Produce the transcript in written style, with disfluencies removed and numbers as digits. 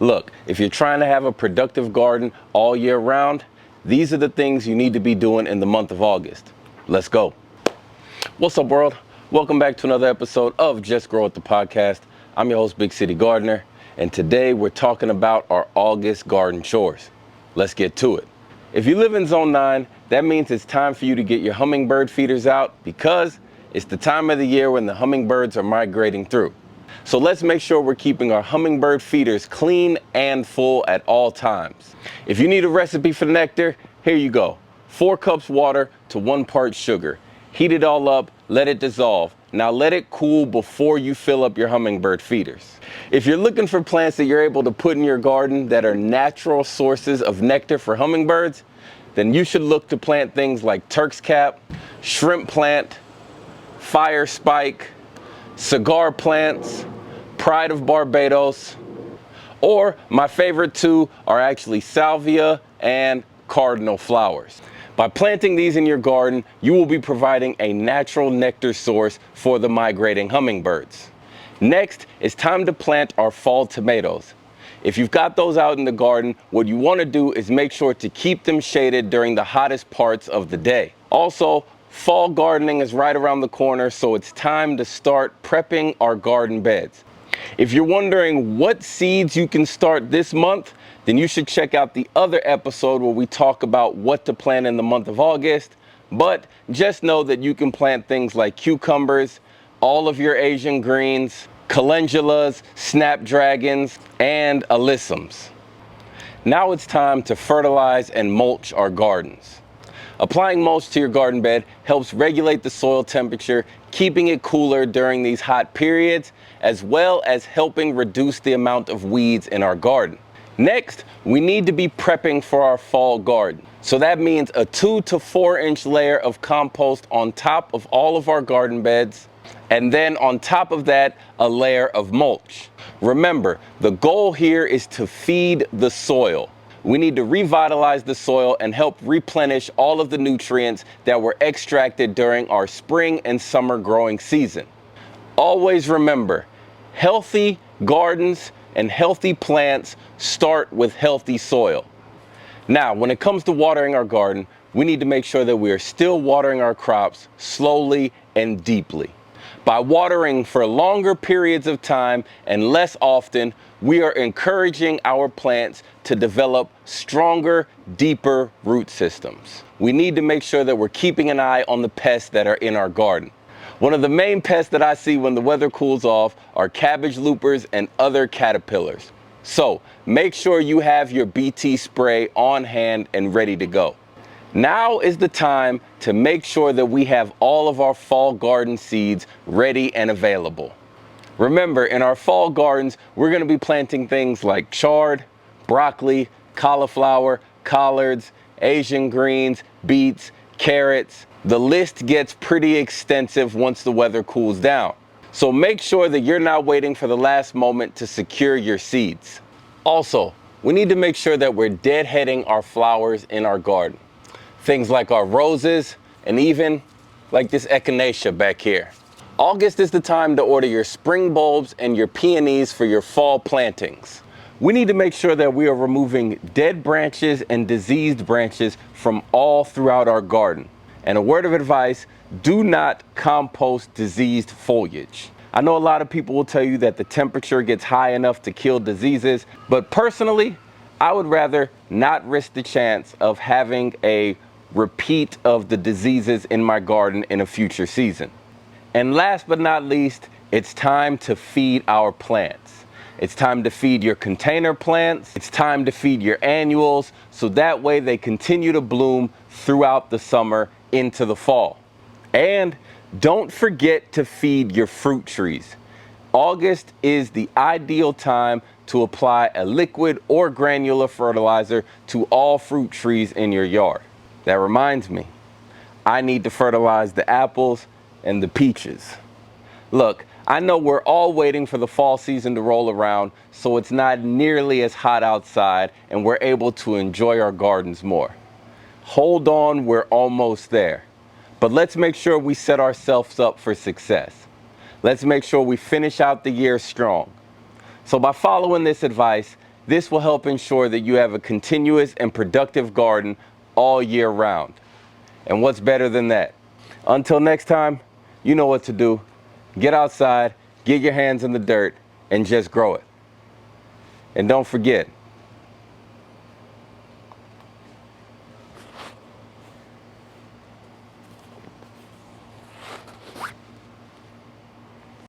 Look, if you're trying to have a productive garden all year round, these are the things you need to be doing in the month of August. Let's go. What's up, world? Welcome back to another episode of Just Grow It, the podcast. I'm your host, Big City Gardener, and today we're talking about our August garden chores. Let's get to it. If you live in Zone 9, that means it's time for you to get your hummingbird feeders out because it's the time of the year when the hummingbirds are migrating through. So let's make sure we're keeping our hummingbird feeders clean and full at all times. If you need a recipe for nectar, here you go. 4 cups water to 1 part sugar. Heat it all up, let it dissolve. Now let it cool before you fill up your hummingbird feeders. If you're looking for plants that you're able to put in your garden that are natural sources of nectar for hummingbirds, then you should look to plant things like Turk's Cap, shrimp plant, fire spike, cigar plants, Pride of Barbados, or my favorite two are actually salvia and cardinal flowers. By planting these in your garden, you will be providing a natural nectar source for the migrating hummingbirds. Next, it's time to plant our fall tomatoes. If you've got those out in the garden, what you want to do is make sure to keep them shaded during the hottest parts of the day. Also, fall gardening is right around the corner, so it's time to start prepping our garden beds. If you're wondering what seeds you can start this month, then you should check out the other episode where we talk about what to plant in the month of August. But just know that you can plant things like cucumbers, all of your Asian greens, calendulas, snapdragons, and alyssums. Now it's time to fertilize and mulch our gardens. Applying mulch to your garden bed helps regulate the soil temperature, keeping it cooler during these hot periods, as well as helping reduce the amount of weeds in our garden. Next, we need to be prepping for our fall garden. So that means a 2 to 4 inch layer of compost on top of all of our garden beds, and then on top of that, a layer of mulch. Remember, the goal here is to feed the soil. We need to revitalize the soil and help replenish all of the nutrients that were extracted during our spring and summer growing season. Always remember, healthy gardens and healthy plants start with healthy soil. Now, when it comes to watering our garden, we need to make sure that we are still watering our crops slowly and deeply. By watering for longer periods of time and less often, we are encouraging our plants to develop stronger, deeper root systems. We need to make sure that we're keeping an eye on the pests that are in our garden. One of the main pests that I see when the weather cools off are cabbage loopers and other caterpillars. So make sure you have your BT spray on hand and ready to go. Now is the time to make sure that we have all of our fall garden seeds ready and available. Remember, in our fall gardens, we're going to be planting things like chard, broccoli, cauliflower, collards, Asian greens, beets, carrots. The list gets pretty extensive once the weather cools down. So make sure that you're not waiting for the last moment to secure your seeds. Also, we need to make sure that we're deadheading our flowers in our garden. Things like our roses and even like this echinacea back here. August is the time to order your spring bulbs and your peonies for your fall plantings. We need to make sure that we are removing dead branches and diseased branches from all throughout our garden. And a word of advice, do not compost diseased foliage. I know a lot of people will tell you that the temperature gets high enough to kill diseases, but personally, I would rather not risk the chance of having a repeat of the diseases in my garden in a future season. And last but not least, it's time to feed our plants. It's time to feed your container plants. It's time to feed your annuals, so that way they continue to bloom throughout the summer into the fall. And don't forget to feed your fruit trees. August is the ideal time to apply a liquid or granular fertilizer to all fruit trees in your yard. That reminds me, I need to fertilize the apples and the peaches. Look, I know we're all waiting for the fall season to roll around, so it's not nearly as hot outside and we're able to enjoy our gardens more. Hold on, we're almost there. But let's make sure we set ourselves up for success. Let's make sure we finish out the year strong. So by following this advice, This will help ensure that you have a continuous and productive garden all year round. And what's better than that? Until next time, you know what to do. Get outside, get your hands in the dirt, and just grow it. And don't forget,